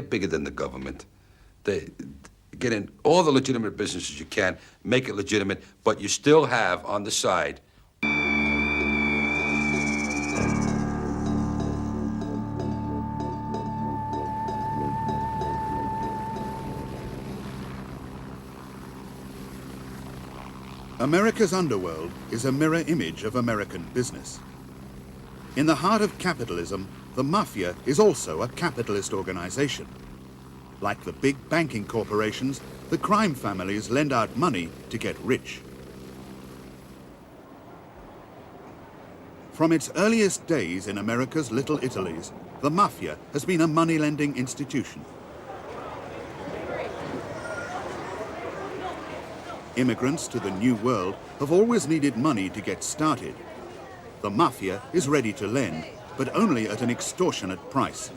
They're bigger than the government. They get in all the legitimate businesses you can, make it legitimate, but you still have on the side. America's underworld is a mirror image of American business. In the heart of capitalism, the mafia is also a capitalist organization. Like the big banking corporations, the crime families lend out money to get rich. From its earliest days in America's Little Italies, the mafia has been a money-lending institution. Immigrants to the New World have always needed money to get started. The mafia is ready to lend, but only at an extortionate price.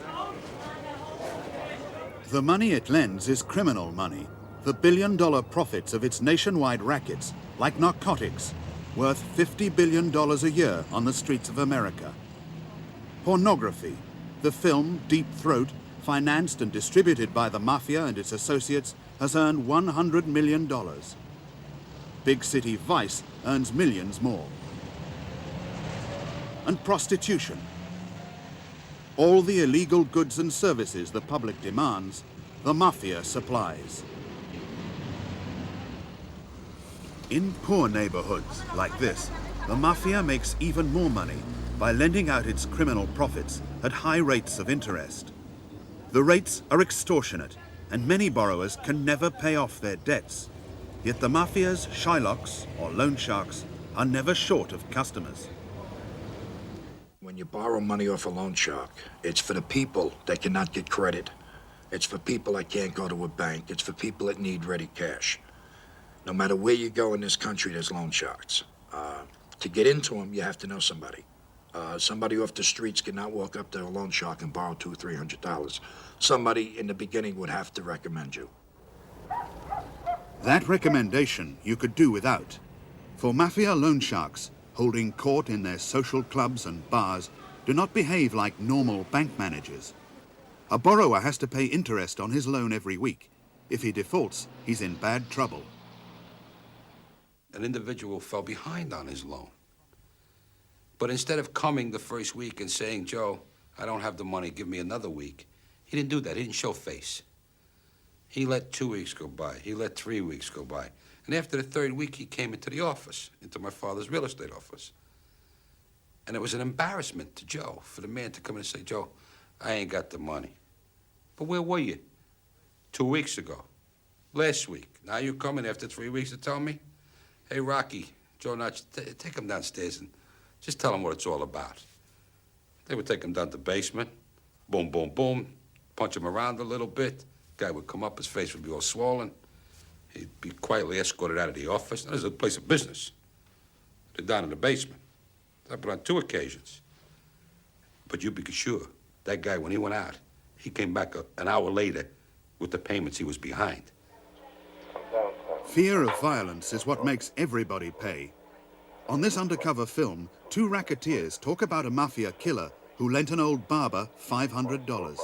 The money it lends is criminal money, the billion-dollar profits of its nationwide rackets, like narcotics, worth $50 billion a year on the streets of America. Pornography, the film Deep Throat, financed and distributed by the mafia and its associates, has earned $100 million. Big city vice earns millions more. And prostitution. All the illegal goods and services the public demands, the mafia supplies. In poor neighborhoods like this, the mafia makes even more money by lending out its criminal profits at high rates of interest. The rates are extortionate, and many borrowers can never pay off their debts. Yet the mafia's Shylocks, or loan sharks, are never short of customers. When you borrow money off a loan shark, it's for the people that cannot get credit. It's for people that can't go to a bank. It's for people that need ready cash. No matter where you go in this country, there's loan sharks. To get into them, you have to know somebody. Somebody off the streets cannot walk up to a loan shark and borrow $200 or $300. Somebody in the beginning would have to recommend you. That recommendation you could do without. For mafia loan sharks, holding court in their social clubs and bars, do not behave like normal bank managers. A borrower has to pay interest on his loan every week. If he defaults, he's in bad trouble. An individual fell behind on his loan. But instead of coming the first week and saying, Joe, I don't have the money, give me another week, he didn't do that. He didn't show face. He let 2 weeks go by. He let 3 weeks go by. And after the third week, he came into the office, into my father's real estate office. And it was an embarrassment to Joe, for the man to come in and say, Joe, I ain't got the money. But where were you 2 weeks ago? Last week. Now you're coming after 3 weeks to tell me? Hey, Rocky, Joe Notch, take him downstairs and just tell him what it's all about. They would take him down to the basement. Boom, boom, boom. Punch him around a little bit. Guy would come up, his face would be all swollen. He'd be quietly escorted out of the office. Now, this is a place of business. They're down in the basement. That happened on 2 occasions. But you be sure, that guy, when he went out, he came back an hour later with the payments he was behind. Fear of violence is what makes everybody pay. On this undercover film, 2 racketeers talk about a mafia killer who lent an old barber $500.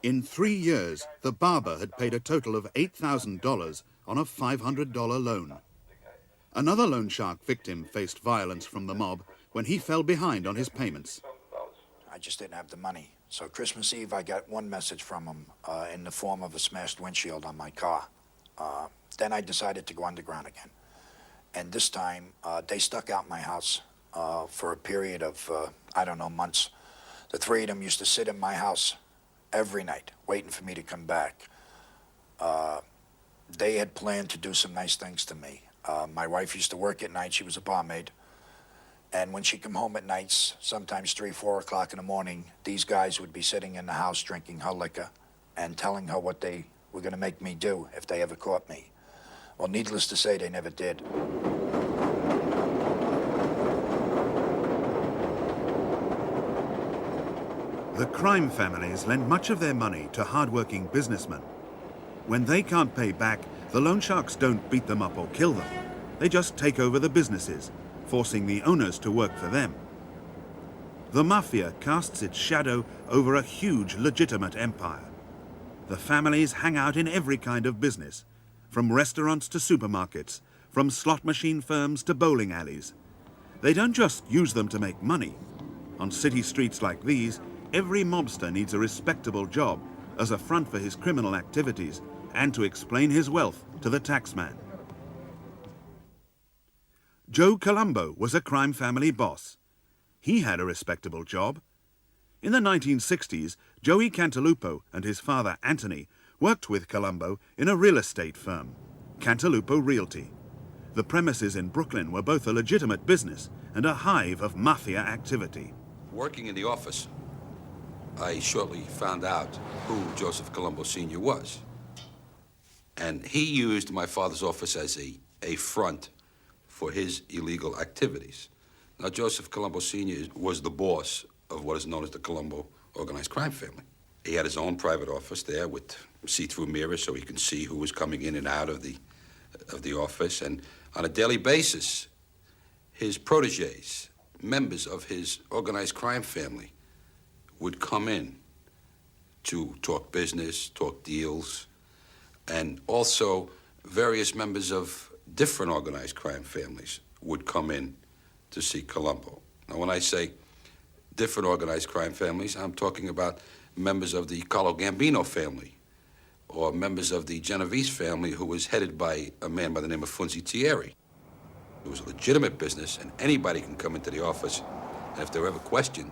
In 3 years, the barber had paid a total of $8,000 on a $500 loan. Another loan shark victim faced violence from the mob when he fell behind on his payments. I just didn't have the money. So Christmas Eve, I got one message from him in the form of a smashed windshield on my car. Then I decided to go underground again. And this time, they stuck out my house for a period of, I don't know, months. The three of them used to sit in my house every night, waiting for me to come back. They had planned to do some nice things to me. My wife used to work at night. She was a barmaid. And when she'd come home at nights, sometimes 3, 4 o'clock in the morning, these guys would be sitting in the house drinking her liquor and telling her what they were going to make me do if they ever caught me. Well, needless to say, they never did. The crime families lend much of their money to hard-working businessmen. When they can't pay back, the loan sharks don't beat them up or kill them. They just take over the businesses, forcing the owners to work for them. The mafia casts its shadow over a huge legitimate empire. The families hang out in every kind of business, from restaurants to supermarkets, from slot machine firms to bowling alleys. They don't just use them to make money. On city streets like these, every mobster needs a respectable job as a front for his criminal activities and to explain his wealth to the taxman. Joe Colombo was a crime family boss. He had a respectable job. In the 1960s, Joey Cantalupo and his father Anthony worked with Colombo in a real estate firm, Cantalupo Realty. The premises in Brooklyn were both a legitimate business and a hive of mafia activity. Working in the office, I shortly found out who Joseph Colombo Sr. was. And he used my father's office as a front for his illegal activities. Now, Joseph Colombo Sr. was the boss of what is known as the Colombo organized crime family. He had his own private office there with see-through mirrors so he could see who was coming in and out of the office. And on a daily basis, his protégés, members of his organized crime family, would come in to talk business, talk deals, and also various members of different organized crime families would come in to see Colombo. Now, when I say different organized crime families, I'm talking about members of the Carlo Gambino family or members of the Genovese family who was headed by a man by the name of Funzi Thierry. It was a legitimate business, and anybody can come into the office, and if they're ever questioned,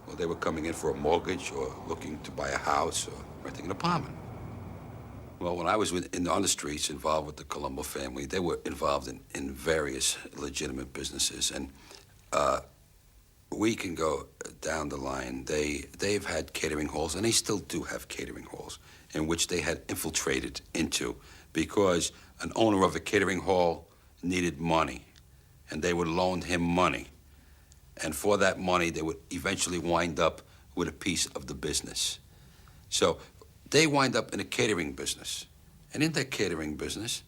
well, they were coming in for a mortgage or looking to buy a house or renting an apartment. Well, when I was on the streets involved with the Colombo family, they were involved in various legitimate businesses. And we can go down the line. They've had catering halls, and they still do have catering halls, in which they had infiltrated into because an owner of a catering hall needed money, and they would loan him money. And for that money, they would eventually wind up with a piece of the business. So they wind up in a catering business. And in that catering business,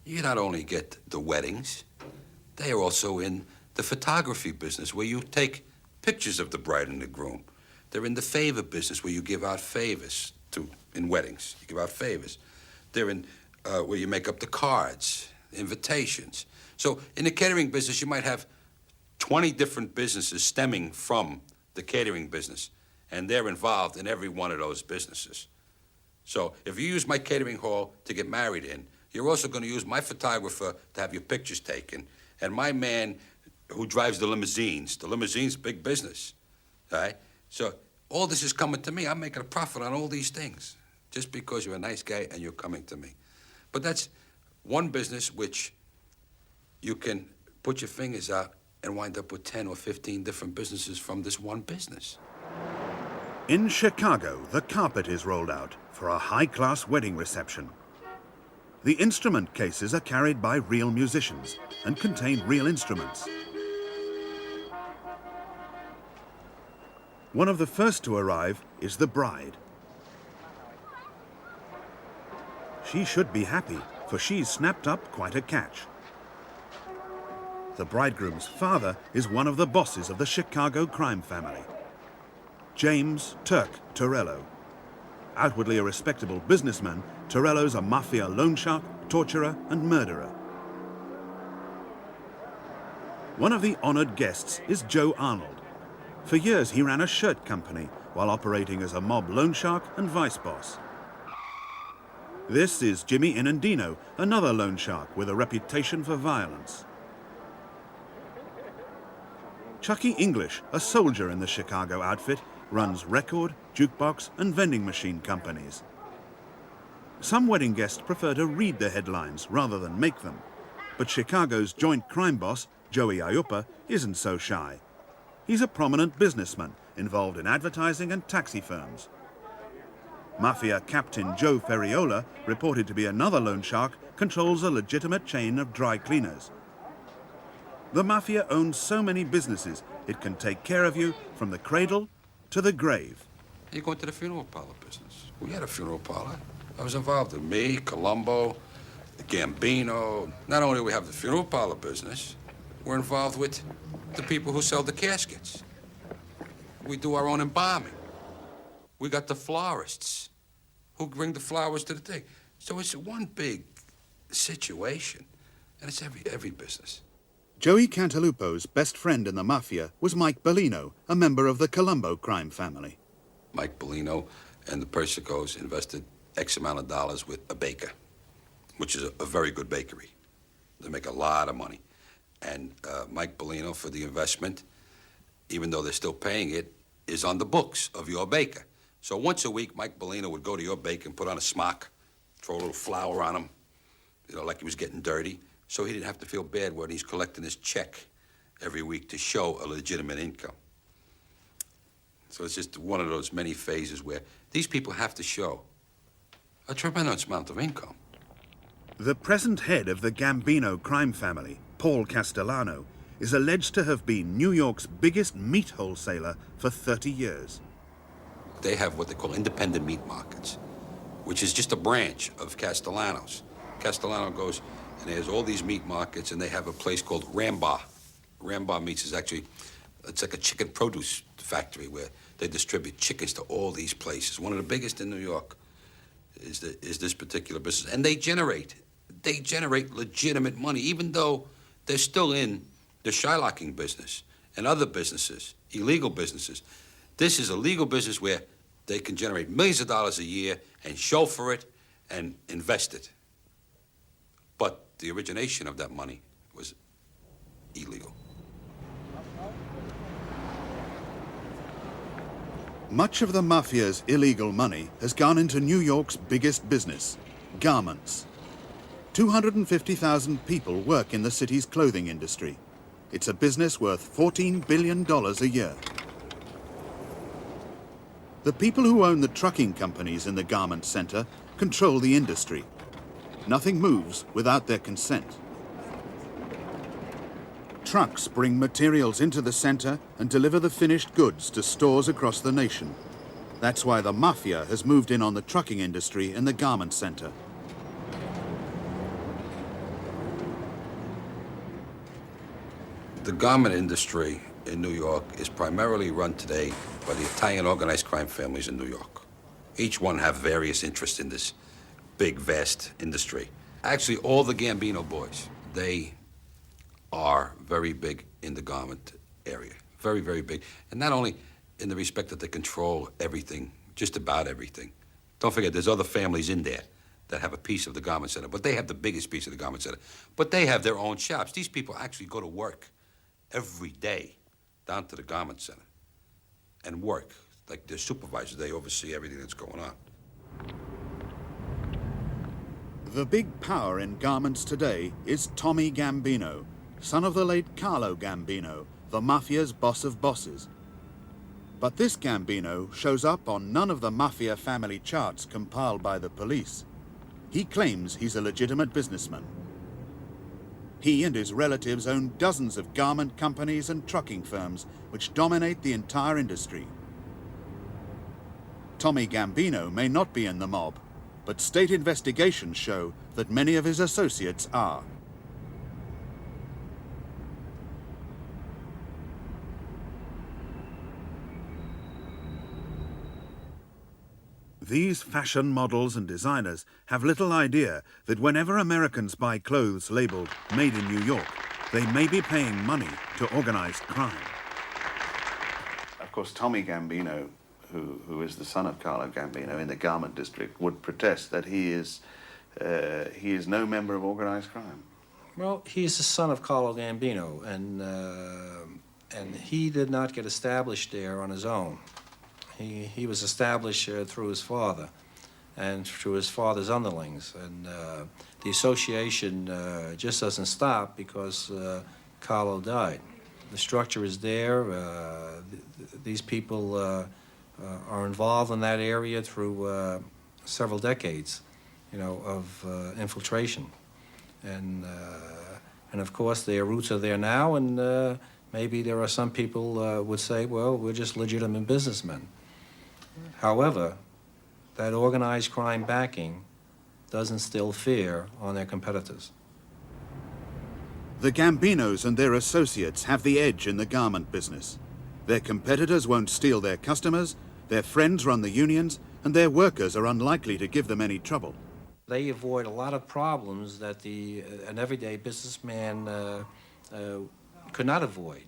you not only get the weddings, they are also in the photography business where you take pictures of the bride and the groom. They're in the favor business where you give out favors in weddings. You give out favors. They're in where you make up the cards, invitations. So in the catering business, you might have 20 different businesses stemming from the catering business, and they're involved in every one of those businesses. So if you use my catering hall to get married in, you're also going to use my photographer to have your pictures taken, and my man who drives the limousines. The limousine's big business, all right? So all this is coming to me. I'm making a profit on all these things just because you're a nice guy and you're coming to me. But that's one business which you can put your fingers out and wind up with 10 or 15 different businesses from this one business. In Chicago, the carpet is rolled out for a high-class wedding reception. The instrument cases are carried by real musicians and contain real instruments. One of the first to arrive is the bride. She should be happy, for she's snapped up quite a catch. The bridegroom's father is one of the bosses of the Chicago crime family, James Turk Torello. Outwardly a respectable businessman, Torello's a mafia loan shark, torturer, and murderer. One of the honored guests is Joe Arnold. For years, he ran a shirt company while operating as a mob loan shark and vice boss. This is Jimmy Inandino, another loan shark with a reputation for violence. Chucky English, a soldier in the Chicago outfit, runs record, jukebox and vending machine companies. Some wedding guests prefer to read the headlines rather than make them. But Chicago's joint crime boss, Joey Aiuppa, isn't so shy. He's a prominent businessman involved in advertising and taxi firms. Mafia captain Joe Ferriola, reported to be another loan shark, controls a legitimate chain of dry cleaners. The Mafia owns so many businesses, it can take care of you from the cradle to the grave. You go into the funeral parlor business. We had a funeral parlor. I was involved in me, Colombo, Gambino. Not only do we have the funeral parlor business, we're involved with the people who sell the caskets. We do our own embalming. We got the florists who bring the flowers to the thing. So it's one big situation, and it's every business. Joey Cantalupo's best friend in the Mafia was Mike Bellino, a member of the Colombo crime family. Mike Bellino and the Persicos invested X amount of dollars with a baker, which is a very good bakery. They make a lot of money. And Mike Bellino, for the investment, even though they're still paying it, is on the books of your baker. So once a week, Mike Bellino would go to your baker and put on a smock, throw a little flour on him, like he was getting dirty, so he didn't have to feel bad when he's collecting his check every week to show a legitimate income. So it's just one of those many phases where these people have to show a tremendous amount of income. The present head of the Gambino crime family, Paul Castellano, is alleged to have been New York's biggest meat wholesaler for 30 years. They have what they call independent meat markets, which is just a branch of Castellano's. Castellano goes and he has all these meat markets, and they have a place called Rambar. Rambar Meats is actually, it's like a chicken produce factory where they distribute chickens to all these places. One of the biggest in New York is this particular business. And they generate legitimate money, even though they're still in the shylocking business and other businesses, illegal businesses. This is a legal business where they can generate millions of dollars a year and chauffeur it and invest it. But the origination of that money was illegal. Much of the Mafia's illegal money has gone into New York's biggest business, garments. 250,000 people work in the city's clothing industry. It's a business worth $14 billion a year. The people who own the trucking companies in the garment center control the industry. Nothing moves without their consent. Trucks bring materials into the center and deliver the finished goods to stores across the nation. That's why the Mafia has moved in on the trucking industry in the garment center. The garment industry in New York is primarily run today by the Italian organized crime families in New York. Each one have various interests in this big, vast industry. Actually, all the Gambino boys, they are very big in the garment area. Very, very big. And not only in the respect that they control everything, just about everything. Don't forget, there's other families in there that have a piece of the garment center, but they have the biggest piece of the garment center. But they have their own shops. These people actually go to work every day down to the garment center and work. Like they're supervisors, they oversee everything that's going on. The big power in garments today is Tommy Gambino, son of the late Carlo Gambino, the Mafia's boss of bosses. But this Gambino shows up on none of the Mafia family charts compiled by the police. He claims he's a legitimate businessman. He and his relatives own dozens of garment companies and trucking firms which dominate the entire industry. Tommy Gambino may not be in the mob, but state investigations show that many of his associates are. These fashion models and designers have little idea that whenever Americans buy clothes labeled Made in New York, they may be paying money to organized crime. Of course, Tommy Gambino, who is the son of Carlo Gambino in the garment district, would protest that he is he is no member of organized crime? Well, he's the son of Carlo Gambino, and he did not get established there on his own. He was established through his father and through his father's underlings. And the association just doesn't stop because Carlo died. The structure is there. These people are involved in that area through several decades, of infiltration. And of course, their roots are there now, and maybe there are some people would say, well, we're just legitimate businessmen. However, that organized crime backing does instill fear on their competitors. The Gambinos and their associates have the edge in the garment business. Their competitors won't steal their customers, their friends run the unions, and their workers are unlikely to give them any trouble. They avoid a lot of problems that an everyday businessman could not avoid.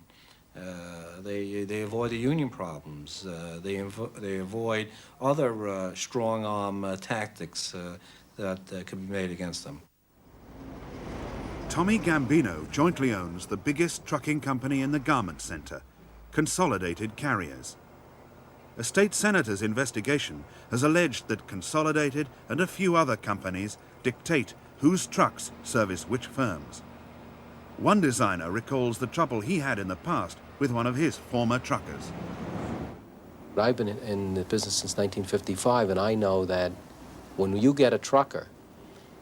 They avoid the union problems. They avoid other strong-arm tactics that can be made against them. Tommy Gambino jointly owns the biggest trucking company in the garment center, Consolidated Carriers. A state senator's investigation has alleged that Consolidated and a few other companies dictate whose trucks service which firms. One designer recalls the trouble he had in the past with one of his former truckers. I've been in the business since 1955, and I know that when you get a trucker,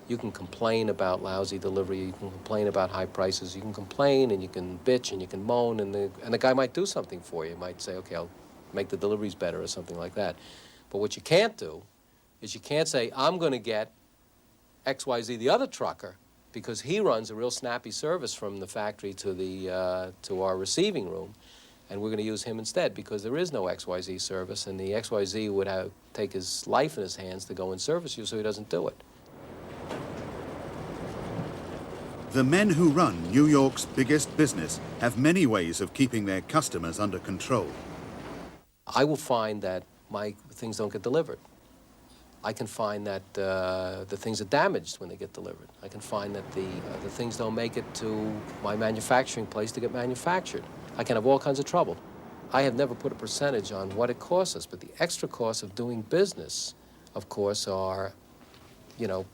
you can complain about lousy delivery, you can complain about high prices, you can complain and you can bitch and you can moan, and the guy might do something for you. He might say, okay, I'll make the deliveries better or something like that. But what you can't do is you can't say, I'm going to get XYZ, the other trucker, because he runs a real snappy service from the factory to our receiving room, and we're going to use him instead because there is no XYZ service, and the XYZ would take his life in his hands to go and service you, so he doesn't do it. The men who run New York's biggest business have many ways of keeping their customers under control. I will find that my things don't get delivered. I can find that the things are damaged when they get delivered. I can find that the things don't make it to my manufacturing place to get manufactured. I can have all kinds of trouble. I have never put a percentage on what it costs us, but the extra costs of doing business, of course, are,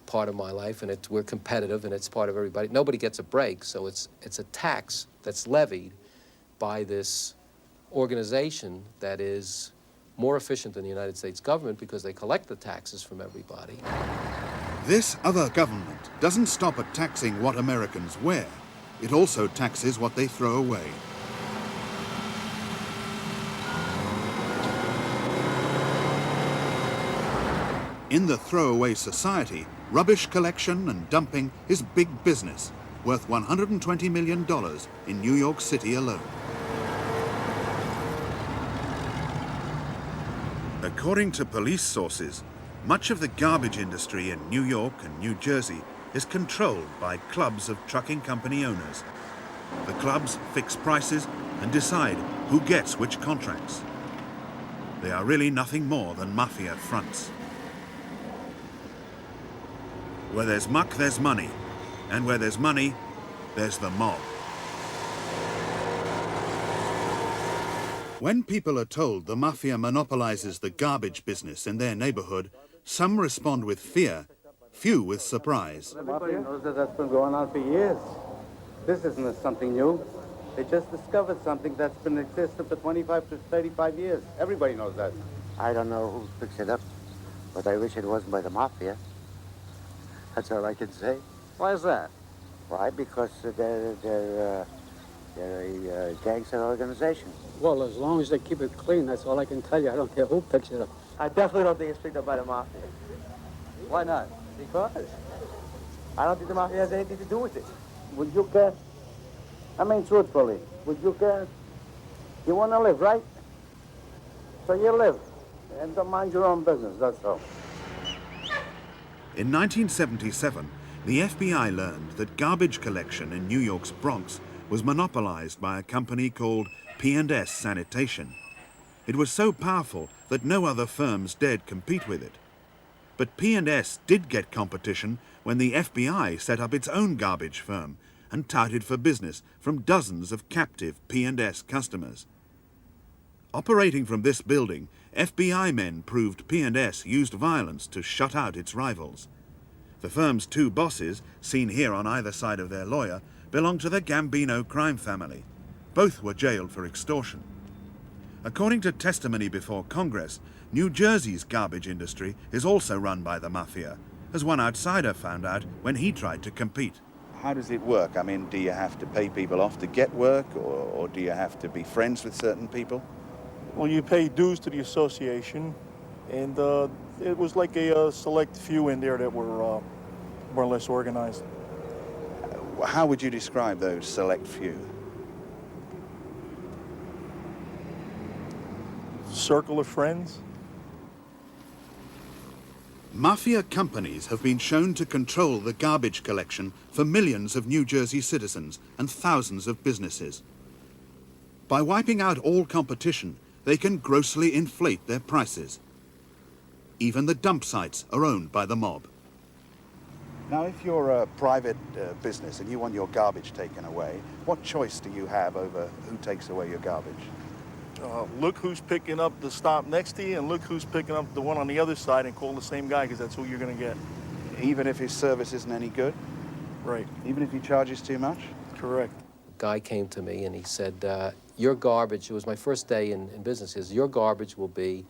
part of my life, and we're competitive, and it's part of everybody. Nobody gets a break, so it's a tax that's levied by this organization that is more efficient than the United States government because they collect the taxes from everybody. This other government doesn't stop at taxing what Americans wear. It also taxes what they throw away. In the throwaway society, rubbish collection and dumping is big business, worth $120 million in New York City alone. According to police sources, much of the garbage industry in New York and New Jersey is controlled by clubs of trucking company owners. The clubs fix prices and decide who gets which contracts. They are really nothing more than mafia fronts. Where there's muck, there's money. And where there's money, there's the mob. When people are told the mafia monopolizes the garbage business in their neighborhood, some respond with fear, few with surprise. The mafia knows that that's been going on for years. This isn't something new. They just discovered something that's been existing for 25 to 35 years. Everybody knows that. I don't know who picks it up, but I wish it wasn't by the mafia. That's all I can say. Why is that? Why? Because they're a gangster organization. Well, as long as they keep it clean, that's all I can tell you. I don't care who picks it up. I definitely don't think it's picked up by the mafia. Why not? Because I don't think the mafia has anything to do with it. Would you care? I mean, truthfully, would you care? You want to live, right? So you live, and don't mind your own business, that's all. In 1977, the FBI learned that garbage collection in New York's Bronx was monopolized by a company called P&S Sanitation. It was so powerful that no other firms dared compete with it. But P&S did get competition when the FBI set up its own garbage firm and touted for business from dozens of captive P&S customers. Operating from this building, FBI men proved P&S used violence to shut out its rivals. The firm's two bosses, seen here on either side of their lawyer, belonged to the Gambino crime family. Both were jailed for extortion. According to testimony before Congress, New Jersey's garbage industry is also run by the mafia, as one outsider found out when he tried to compete. How does it work? I mean, do you have to pay people off to get work, or do you have to be friends with certain people? Well, you pay dues to the association, and it was like a select few in there that were more or less organized. How would you describe those select few? Circle of friends. Mafia companies have been shown to control the garbage collection for millions of New Jersey citizens and thousands of businesses. By wiping out all competition, they can grossly inflate their prices. Even the dump sites are owned by the mob. Now, if you're a private business and you want your garbage taken away, what choice do you have over who takes away your garbage? Look who's picking up the stop next to you, and look who's picking up the one on the other side, and call the same guy, because that's who you're going to get. Even if his service isn't any good? Right. Even if he charges too much? Correct. A guy came to me and he said, your garbage, it was my first day in business, he says, your garbage will be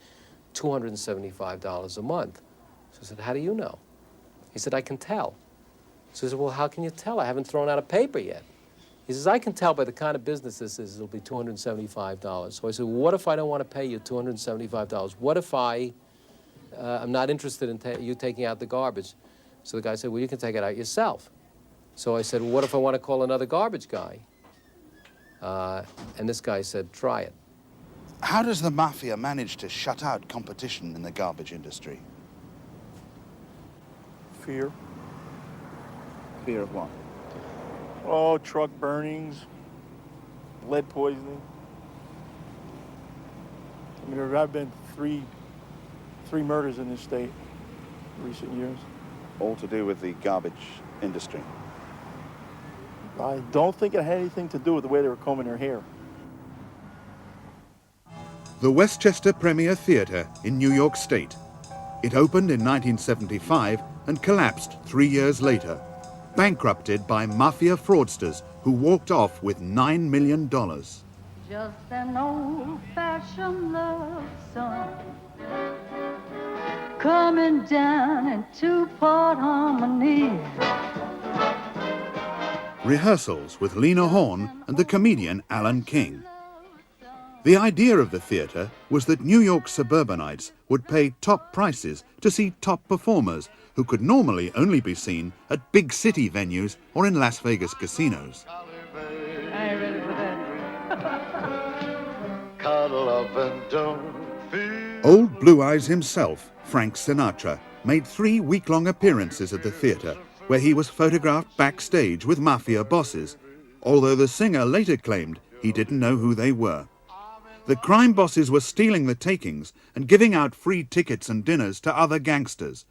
$275 a month. So I said, how do you know? He said, I can tell. So I said, well, how can you tell? I haven't thrown out a paper yet. He says, I can tell by the kind of business this is, it'll be $275. So I said, well, what if I don't want to pay you $275? What if I'm not interested in you taking out the garbage? So the guy said, well, you can take it out yourself. So I said, well, what if I want to call another garbage guy? And this guy said, try it. How does the mafia manage to shut out competition in the garbage industry? Fear. Fear of what? Oh, truck burnings, lead poisoning. I mean, there have been three murders in this state in recent years. All to do with the garbage industry? I don't think it had anything to do with the way they were combing their hair. The Westchester Premier Theatre in New York State. It opened in 1975 and collapsed 3 years later, bankrupted by mafia fraudsters who walked off with $9 million. Just an old-fashioned love song coming down in two-part harmony. Rehearsals with Lena Horne and the comedian Alan King. The idea of the theatre was that New York suburbanites would pay top prices to see top performers who could normally only be seen at big city venues or in Las Vegas casinos. I ain't ready for that. Cuddle up and don't feel. Old Blue Eyes himself, Frank Sinatra, made 3 week-long appearances at the theatre, where he was photographed backstage with mafia bosses, although the singer later claimed he didn't know who they were. The crime bosses were stealing the takings and giving out free tickets and dinners to other gangsters.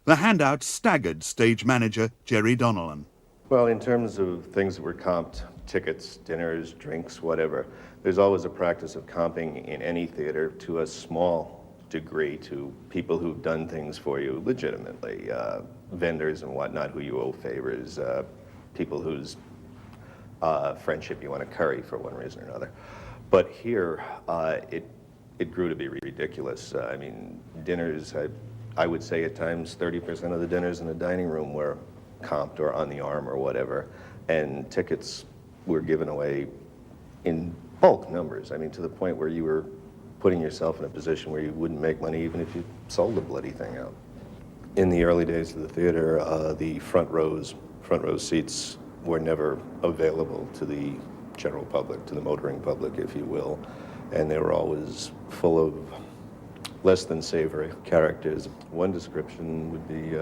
The handouts staggered stage manager Jerry Donnellan. Well, in terms of things that were comped, tickets, dinners, drinks, whatever, there's always a practice of comping in any theater to a small degree to people who've done things for you legitimately, vendors and whatnot who you owe favors, people whose friendship you want to curry for one reason or another. But here, it grew to be ridiculous. I mean, dinners, I would say at times 30% of the dinners in the dining room were comped or on the arm or whatever, and tickets were given away in bulk numbers. I mean, to the point where you were putting yourself in a position where you wouldn't make money even if you sold the bloody thing out. In the early days of the theater, the front row seats were never available to the general public, to the motoring public, if you will, and they were always full of less than savory characters. One description would be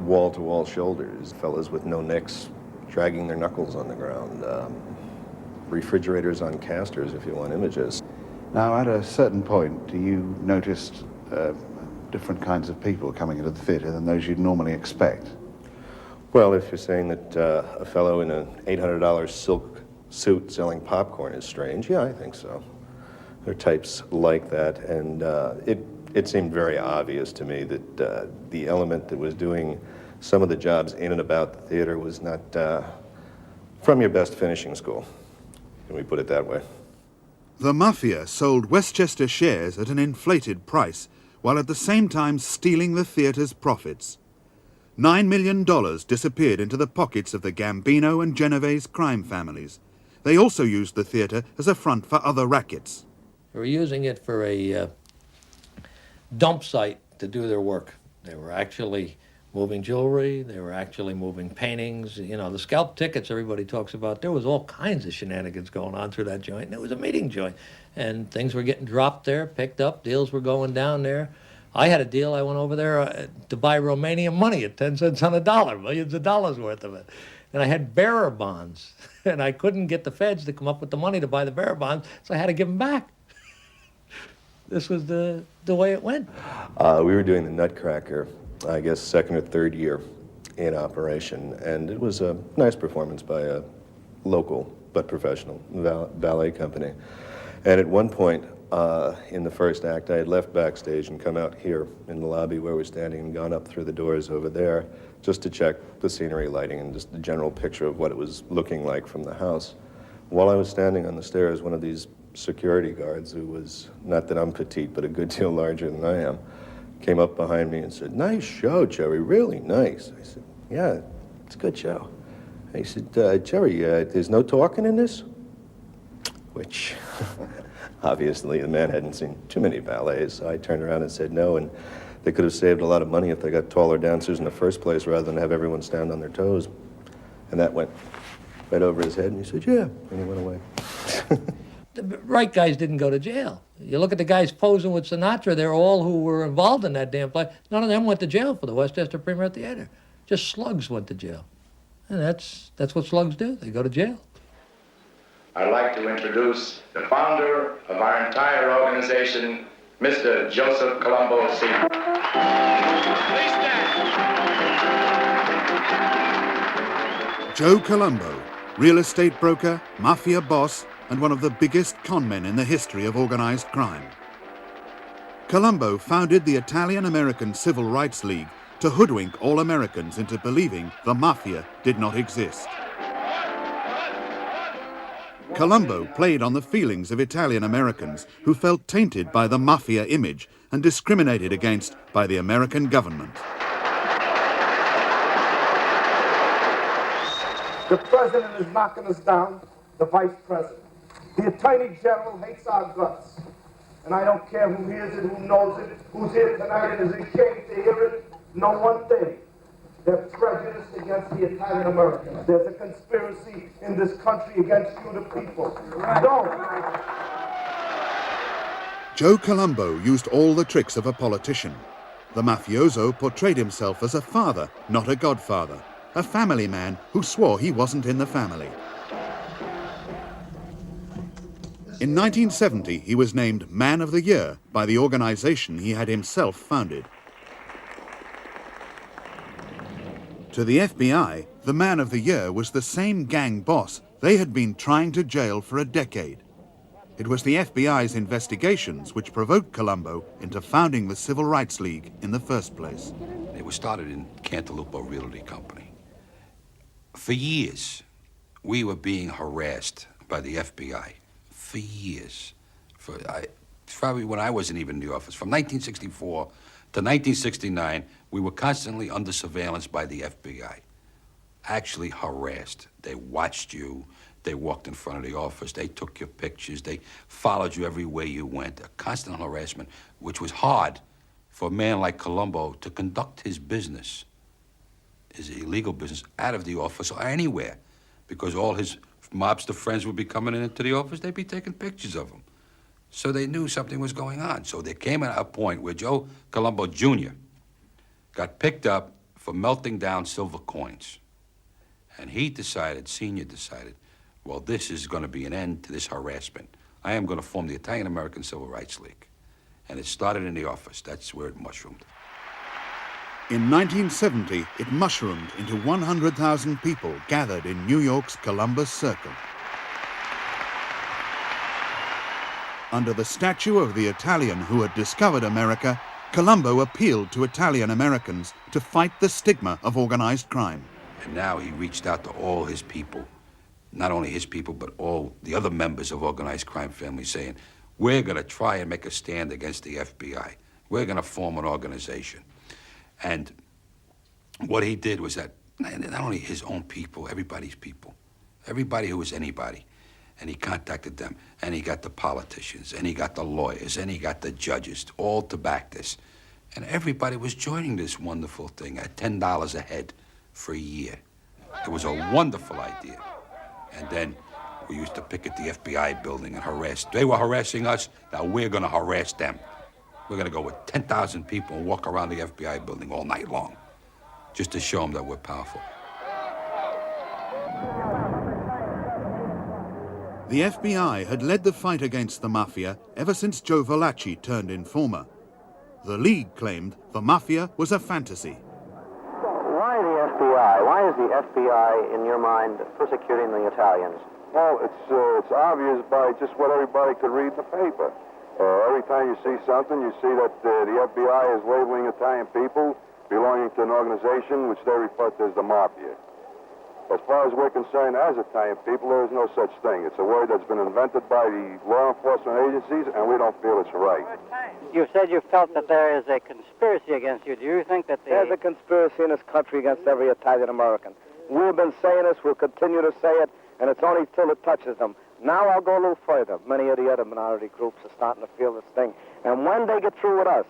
wall-to-wall shoulders, fellas with no necks dragging their knuckles on the ground, refrigerators on casters, if you want images. Now, at a certain point, do you notice different kinds of people coming into the theatre than those you'd normally expect. Well, if you're saying that a fellow in an $800 silk suit selling popcorn is strange, yeah, I think so. There are types like that, and it seemed very obvious to me that the element that was doing some of the jobs in and about the theater was not from your best finishing school. Can we put it that way? The Mafia sold Westchester shares at an inflated price, while at the same time stealing the theatre's profits. $9 million disappeared into the pockets of the Gambino and Genovese crime families. They also used the theatre as a front for other rackets. They were using it for a dump site to do their work. They were actually moving jewelry, they were actually moving paintings. You know, the scalp tickets everybody talks about, there was all kinds of shenanigans going on through that joint, and it was a meeting joint. And things were getting dropped there, picked up, deals were going down there. I had a deal, I went over there to buy Romanian money at 10 cents on a dollar, millions of dollars worth of it. And I had bearer bonds, and I couldn't get the feds to come up with the money to buy the bearer bonds, so I had to give them back. This was the way it went. We were doing the Nutcracker, I guess, second or third year in operation, and it was a nice performance by a local but professional ballet company. And at one point in the first act, I had left backstage and come out here in the lobby where we're standing and gone up through the doors over there just to check the scenery, lighting, and just the general picture of what it was looking like from the house. While I was standing on the stairs, one of these security guards, who was, not that I'm petite, but a good deal larger than I am, came up behind me and said, "Nice show, Jerry, really nice." I said, "Yeah, it's a good show." And he said, "Jerry, there's no talking in this?" Which, obviously, the man hadn't seen too many ballets, so I turned around and said no, and they could have saved a lot of money if they got taller dancers in the first place rather than have everyone stand on their toes. And that went right over his head, and he said, "Yeah," and he went away. The right guys didn't go to jail. You look at the guys posing with Sinatra, they're all who were involved in that damn play. None of them went to jail for the Westchester Premier Theater. Just slugs went to jail. And that's what slugs do. They go to jail. I'd like to introduce the founder of our entire organization, Mr. Joseph Colombo Sr. Please stand. Joe Colombo, real estate broker, mafia boss, and one of the biggest con men in the history of organized crime. Colombo founded the Italian-American Civil Rights League to hoodwink all Americans into believing the mafia did not exist. Colombo played on the feelings of Italian Americans who felt tainted by the mafia image and discriminated against by the American government. The president is knocking us down, the vice president. The attorney general hates our guts. And I don't care who hears it, who knows it, who's here tonight and is ashamed to hear it. Know one thing. They're prejudiced against the Italian Americans. There's a conspiracy in this country against you, the people. Don't. Joe Colombo used all the tricks of a politician. The mafioso portrayed himself as a father, not a godfather, a family man who swore he wasn't in the family. In 1970, he was named Man of the Year by the organization he had himself founded. To the FBI, the Man of the Year was the same gang boss they had been trying to jail for a decade. It was the FBI's investigations which provoked Colombo into founding the Civil Rights League in the first place. It was started in Cantaloupe Realty Company. For years, we were being harassed by the FBI. For years. Probably when I wasn't even in the office. From 1964 to 1969, we were constantly under surveillance by the FBI. Actually harassed. They watched you. They walked in front of the office. They took your pictures. They followed you everywhere you went. A constant harassment, which was hard for a man like Colombo to conduct his business, his illegal business, out of the office or anywhere, because all his mobster friends would be coming into the office. They'd be taking pictures of him. So they knew something was going on. So there came a point where Joe Colombo Jr. got picked up for melting down silver coins. And he decided, Senior decided, well, this is going to be an end to this harassment. I am going to form the Italian-American Civil Rights League. And it started in the office. That's where it mushroomed. In 1970, it mushroomed into 100,000 people gathered in New York's Columbus Circle. Under the statue of the Italian who had discovered America, Colombo appealed to Italian Americans to fight the stigma of organized crime. And now he reached out to all his people, not only his people, but all the other members of organized crime families, saying, we're going to try and make a stand against the FBI. We're going to form an organization. And what he did was that not only his own people, everybody's people, everybody who was anybody, and he contacted them, and he got the politicians, and he got the lawyers, and he got the judges, all to back this. And everybody was joining this wonderful thing at $10 a head for a year. It was a wonderful idea. And then we used to picket the FBI building and harass. They were harassing us, now we're gonna harass them. We're gonna go with 10,000 people and walk around the FBI building all night long, just to show them that we're powerful. The FBI had led the fight against the Mafia ever since Joe Valachi turned informer. The League claimed the Mafia was a fantasy. Why the FBI? Why is the FBI, in your mind, persecuting the Italians? Well, it's obvious by just what everybody could read in the paper. Every time you see something, you see that the FBI is labeling Italian people belonging to an organization which they refer to as the Mafia. As far as we're concerned as Italian people, there is no such thing. It's a word that's been invented by the law enforcement agencies, and we don't feel it's right. You said you felt that there is a conspiracy against you. Do you think that There's a conspiracy in this country against every Italian American. We've been saying this, we'll continue to say it, and it's only till it touches them. Now I'll go a little further. Many of the other minority groups are starting to feel this thing. And when they get through with us,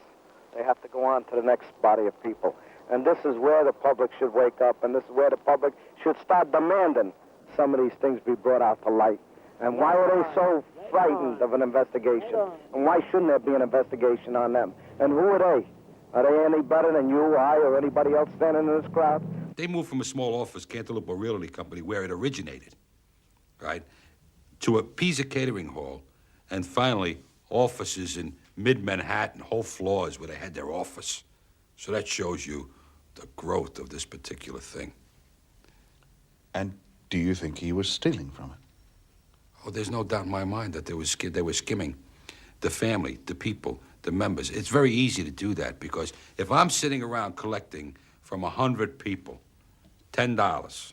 they have to go on to the next body of people. And this is where the public should wake up, and this is where the public should start demanding some of these things be brought out to light. And why are they so frightened of an investigation? And why shouldn't there be an investigation on them? And who are they? Are they any better than you, I, or anybody else standing in this crowd? They moved from a small office, Cantaloupe Realty Company, where it originated, right, to a Pisa Catering Hall, and finally offices in mid-Manhattan, whole floors where they had their office. So that shows you the growth of this particular thing. And do you think he was stealing from it? Oh, there's no doubt in my mind that they were skimming the family, the people, the members. It's very easy to do that because if I'm sitting around collecting from 100 people $10,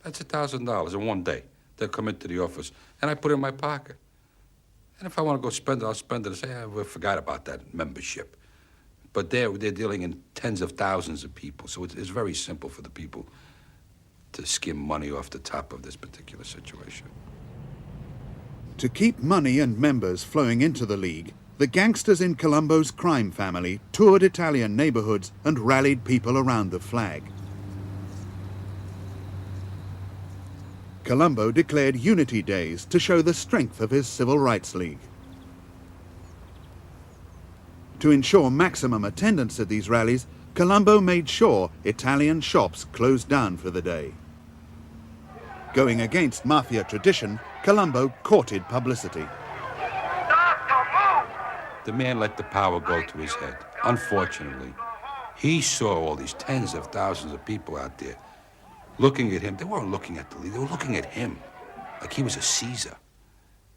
that's $1,000 in one day. They'll come into the office, and I put it in my pocket. And if I want to go spend it, I'll spend it and say, we forgot about that membership. But they're dealing in tens of thousands of people, so it's very simple for the people to skim money off the top of this particular situation. To keep money and members flowing into the League, the gangsters in Colombo's crime family toured Italian neighborhoods and rallied people around the flag. Colombo declared Unity Days to show the strength of his Civil Rights League. To ensure maximum attendance at these rallies, Colombo made sure Italian shops closed down for the day. Going against Mafia tradition, Colombo courted publicity. The man let the power go to his head. Unfortunately, he saw all these tens of thousands of people out there looking at him. They weren't looking at the leader, they were looking at him like he was a Caesar.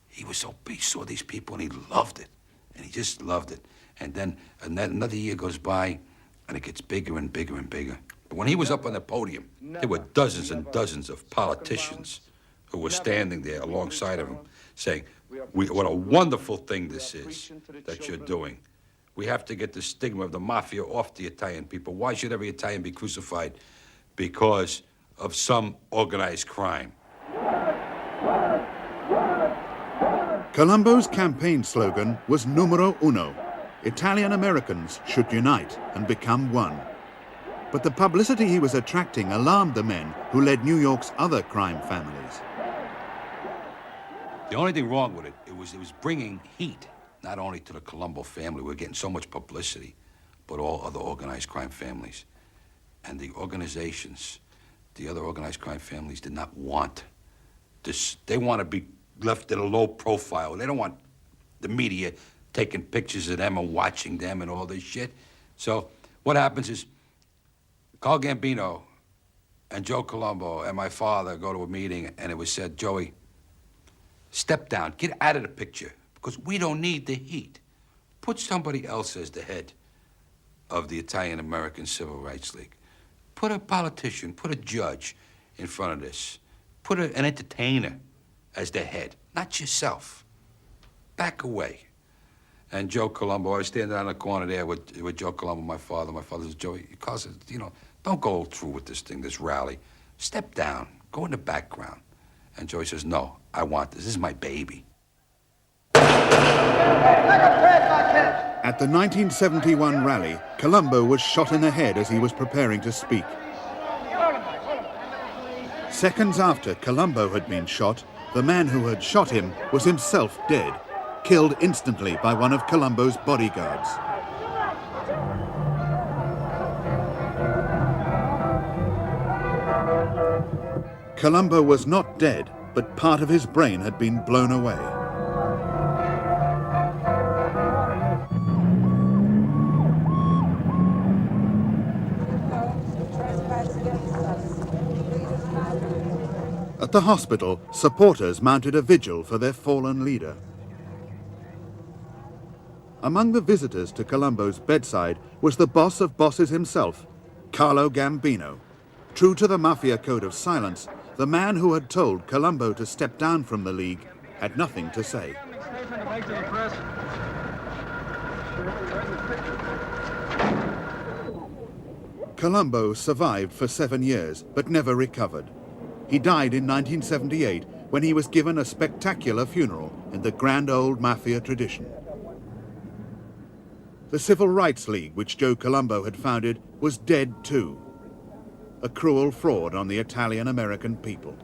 He was so big, he saw these people and he loved it. And he just loved it. And then another year goes by and it gets bigger and bigger and bigger. But when he was up on the podium, there were dozens and dozens of politicians who were standing there alongside of him saying, what a wonderful thing this is that you're doing. We have to get the stigma of the Mafia off the Italian people. Why should every Italian be crucified? Because of some organized crime. Colombo's campaign slogan was Numero Uno. Italian Americans should unite and become one. But the publicity he was attracting alarmed the men who led New York's other crime families. The only thing wrong with it, it was bringing heat, not only to the Colombo family, we're getting so much publicity, but all other organized crime families. And the organizations, the other organized crime families did not want this. They want to be left at a low profile. They don't want the media taking pictures of them and watching them and all this shit. So what happens is Carl Gambino and Joe Colombo and my father go to a meeting, and it was said, Joey, step down, get out of the picture, because we don't need the heat. Put somebody else as the head of the Italian-American Civil Rights League. Put a politician, put a judge in front of this. Put an entertainer as the head, not yourself. Back away. And Joe Colombo, I was standing on the corner there with Joe Colombo, my father. My father says, Joey, don't go through with this thing, this rally. Step down, go in the background. And Joey says, no, I want this. This is my baby. At the 1971 rally, Colombo was shot in the head as he was preparing to speak. Seconds after Colombo had been shot, the man who had shot him was himself dead, killed instantly by one of Colombo's bodyguards. Colombo was not dead, but part of his brain had been blown away. At the hospital, supporters mounted a vigil for their fallen leader. Among the visitors to Colombo's bedside was the boss of bosses himself, Carlo Gambino. True to the Mafia code of silence, the man who had told Colombo to step down from the League had nothing to say. Colombo survived for 7 years, but never recovered. He died in 1978 when he was given a spectacular funeral in the grand old Mafia tradition. The Civil Rights League, which Joe Colombo had founded, was dead too. A cruel fraud on the Italian-American people.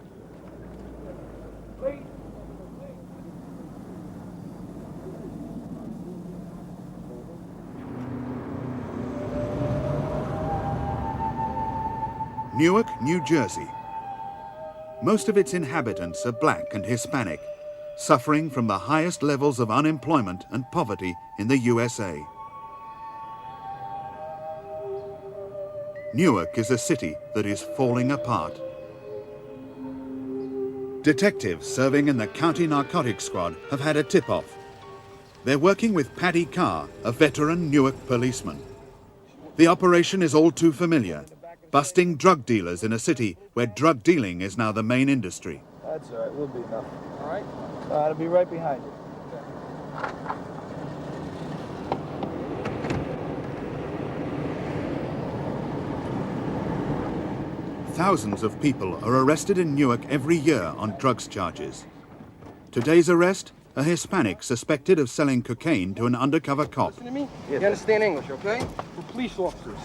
Newark, New Jersey. Most of its inhabitants are black and Hispanic, suffering from the highest levels of unemployment and poverty in the USA. Newark is a city that is falling apart. Detectives serving in the County Narcotics Squad have had a tip-off. They're working with Paddy Carr, a veteran Newark policeman. The operation is all too familiar, busting drug dealers in a city where drug dealing is now the main industry. That's all right, we'll be enough. All right? I'll be right behind you. Thousands of people are arrested in Newark every year on drugs charges. Today's arrest, a Hispanic suspected of selling cocaine to an undercover cop. Listen to me? Yes, you understand English, okay? We're police officers.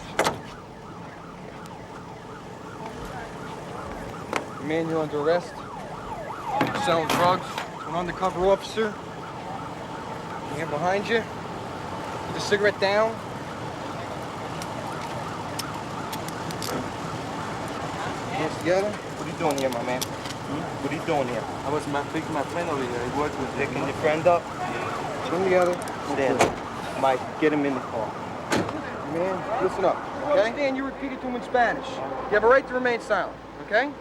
Man, you're under arrest. You're selling drugs to an undercover officer. Hand behind you. Put the cigarette down. Hands together. What are you doing here, my man? What are you doing here? I was picking my friend over here. I worked with him. Picking your friend up. Put them together. Stand up. Mike, get him in the car. Man, listen up, okay? I understand you repeat it to him in Spanish. You have a right to remain silent, okay?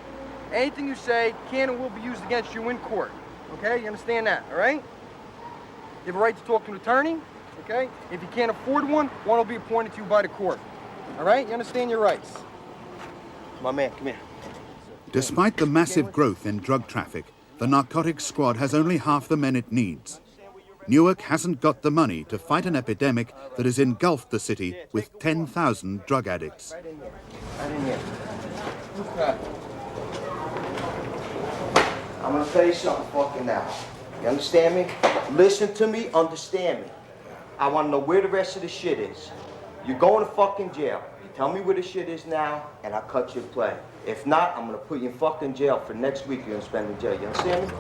Anything you say can and will be used against you in court, okay? You understand that, all right? You have a right to talk to an attorney, okay? If you can't afford one will be appointed to you by the court, all right? You understand your rights? My man, come here. Despite the massive growth in drug traffic, the narcotics squad has only half the men it needs. Newark hasn't got the money to fight an epidemic that has engulfed the city with 10,000 drug addicts. Right in here. Right in here. Okay. I'm gonna tell you something fucking now. You understand me? Listen to me, understand me. I wanna know where the rest of the shit is. You're going to fucking jail. You tell me where the shit is now, and I'll cut your play. If not, I'm gonna put you in fucking jail for next week you're gonna spend in jail. You understand me?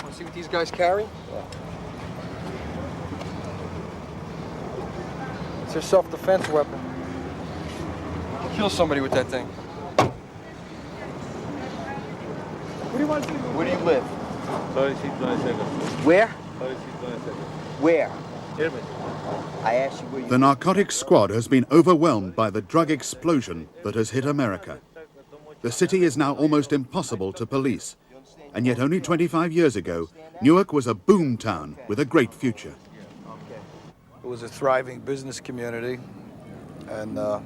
Wanna see what these guys carry? Yeah. It's their self-defense weapon. Kill somebody with that thing. What do you want to do? Where do you live? Where? Where? I asked you where you The narcotics squad has been overwhelmed by the drug explosion that has hit America. The city is now almost impossible to police, and yet only 25 years ago, Newark was a boom town with a great future. It was a thriving business community, and it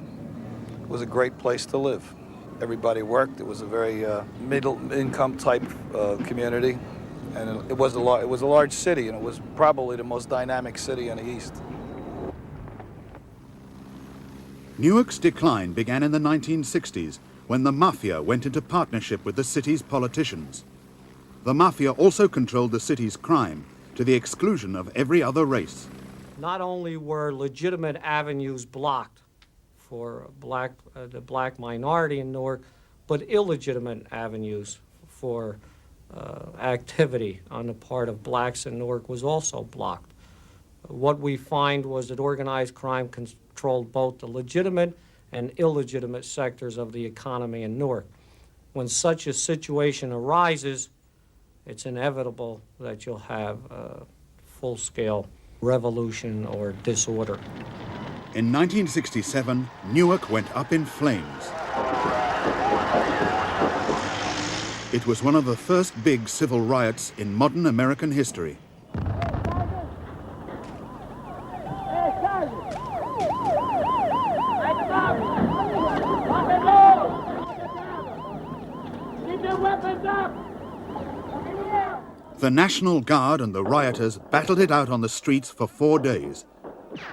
was a great place to live. Everybody worked. It was a very middle-income type community, and it was a large city, and it was probably the most dynamic city in the East. Newark's decline began in the 1960s when the Mafia went into partnership with the city's politicians. The Mafia also controlled the city's crime to the exclusion of every other race. Not only were legitimate avenues blocked for the black minority in Newark, but illegitimate avenues for activity on the part of blacks in Newark was also blocked. What we find was that organized crime controlled both the legitimate and illegitimate sectors of the economy in Newark. When such a situation arises, it's inevitable that you'll have a full-scale revolution or disorder. In 1967, Newark went up in flames. It was one of the first big civil riots in modern American history. The National Guard and the rioters battled it out on the streets for 4 days.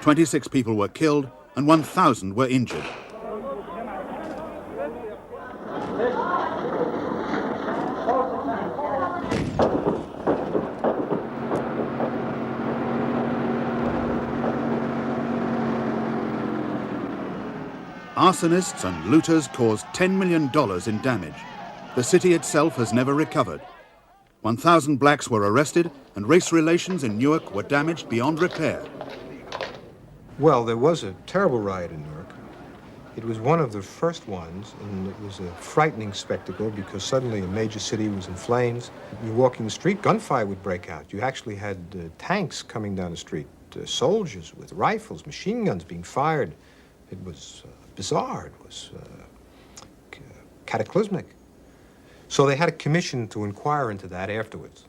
26 people were killed and 1,000 were injured. Arsonists and looters caused $10 million in damage. The city itself has never recovered. 1,000 blacks were arrested and race relations in Newark were damaged beyond repair. Well, there was a terrible riot in Newark. It was one of the first ones, and it was a frightening spectacle because suddenly a major city was in flames. You walk in the street, gunfire would break out. You actually had tanks coming down the street, soldiers with rifles, machine guns being fired. It was bizarre. It was cataclysmic. So they had a commission to inquire into that afterwards.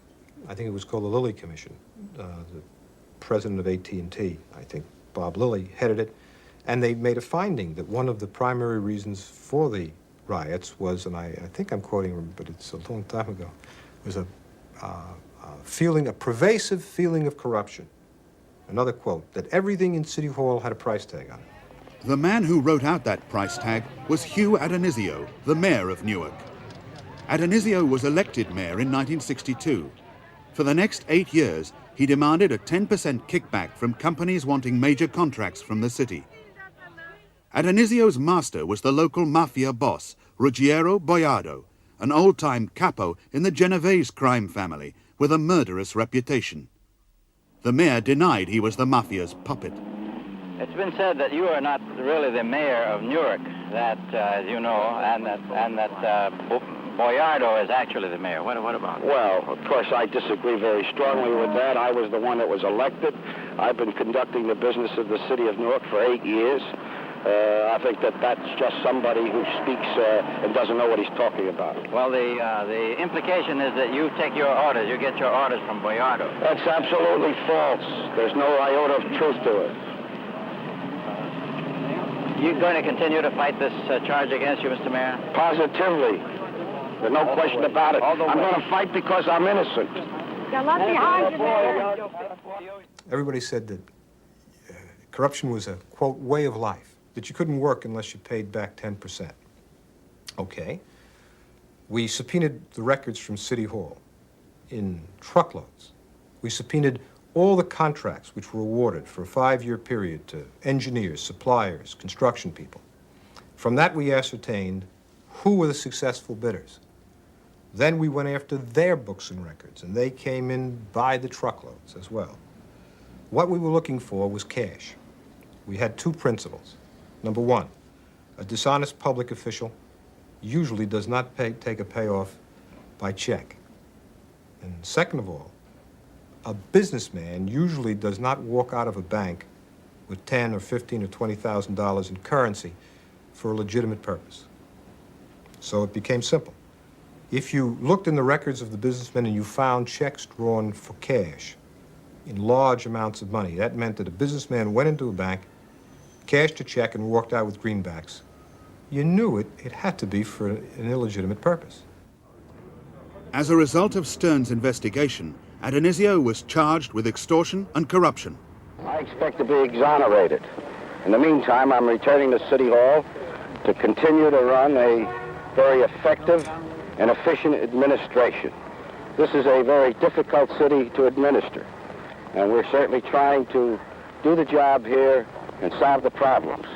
I think it was called the Lilly Commission. The president of AT&T, I think, Bob Lilly, headed it, and they made a finding that one of the primary reasons for the riots was, and I think I'm quoting him, but it's a long time ago, was a pervasive feeling of corruption. Another quote, that everything in City Hall had a price tag on it. The man who wrote out that price tag was Hugh Adonisio, the mayor of Newark. Adonisio was elected mayor in 1962. For the next 8 years, he demanded a 10% kickback from companies wanting major contracts from the city. Adonisio's master was the local mafia boss, Ruggiero Boiardo, an old-time capo in the Genovese crime family with a murderous reputation. The mayor denied he was the mafia's puppet. It's been said that you are not really the mayor of Newark, that, as you know, and that Boiardo is actually the mayor. What about that? Well, of course, I disagree very strongly with that. I was the one that was elected. I've been conducting the business of the city of Newark for 8 years. I think that that's just somebody who speaks and doesn't know what he's talking about. Well, the implication is that you take your orders, you get your orders from Boiardo. That's absolutely false. There's no iota of truth to it. You going to continue to fight this charge against you, Mr. Mayor? Positively. There's no question about it. I'm going to fight because I'm innocent. Everybody said that corruption was a, quote, way of life, that you couldn't work unless you paid back 10%. Okay. We subpoenaed the records from City Hall in truckloads. We subpoenaed all the contracts which were awarded for a 5-year period to engineers, suppliers, construction people. From that, we ascertained who were the successful bidders. Then we went after their books and records, and they came in by the truckloads as well. What we were looking for was cash. We had two principles. Number one, A dishonest public official usually does not take a payoff by check. And second of all, a businessman usually does not walk out of a bank with $10,000 or $15,000 or $20,000 in currency for a legitimate purpose. So it became simple. If you looked in the records of the businessmen and you found checks drawn for cash in large amounts of money, that meant that a businessman went into a bank, cashed a check, and walked out with greenbacks. You knew it had to be for an illegitimate purpose. As a result of Stern's investigation, Adonisio was charged with extortion and corruption. I expect to be exonerated. In the meantime, I'm returning to City Hall to continue to run a very effective and efficient administration. This is a very difficult city to administer, and we're certainly trying to do the job here and solve the problems.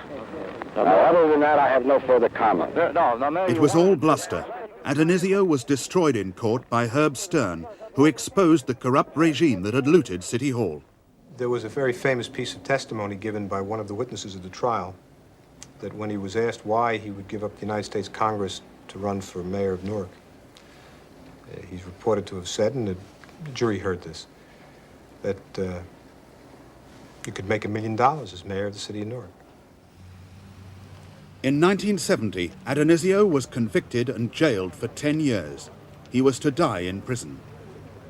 Now, other than that, I have no further comment. It was all bluster. Adonisio was destroyed in court by Herb Stern, who exposed the corrupt regime that had looted City Hall. There was a very famous piece of testimony given by one of the witnesses of the trial that when he was asked why he would give up the United States Congress to run for mayor of Newark, he's reported to have said, and the jury heard this, that you could make $1 million as mayor of the city of Newark. In 1970, Adonisio was convicted and jailed for 10 years. He was to die in prison.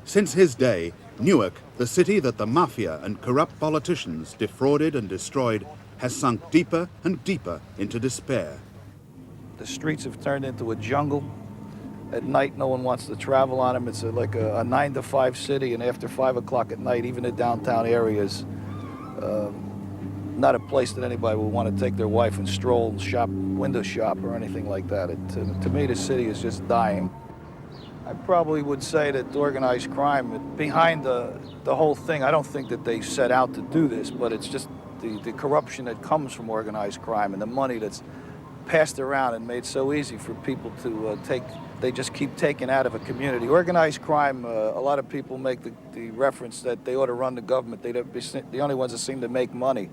Since his day, Newark, the city that the mafia and corrupt politicians defrauded and destroyed, has sunk deeper and deeper into despair. The streets have turned into a jungle. At night, no one wants to travel on them. It's like a 9-to-5 city, and after 5 o'clock at night, even the downtown areas, not a place that anybody would want to take their wife and stroll and shop, window shop, or anything like that. To me, the city is just dying. I probably would say that organized crime, behind the whole thing, I don't think that they set out to do this, but it's just the corruption that comes from organized crime and the money that's passed around and made so easy for people to they just keep taking out of a community. Organized crime, a lot of people make the reference that they ought to run the government. They'd be the only ones that seem to make money,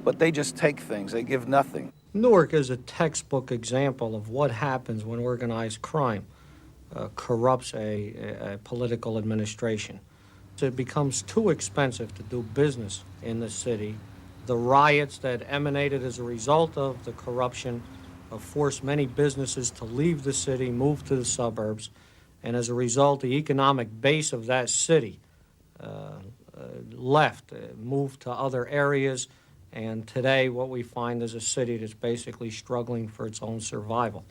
but they just take things, they give nothing. Newark is a textbook example of what happens when organized crime corrupts a political administration. It becomes too expensive to do business in the city. The riots that emanated as a result of the corruption forced many businesses to leave the city, move to the suburbs, and as a result, the economic base of that city left, moved to other areas, and today what we find is a city that's basically struggling for its own survival.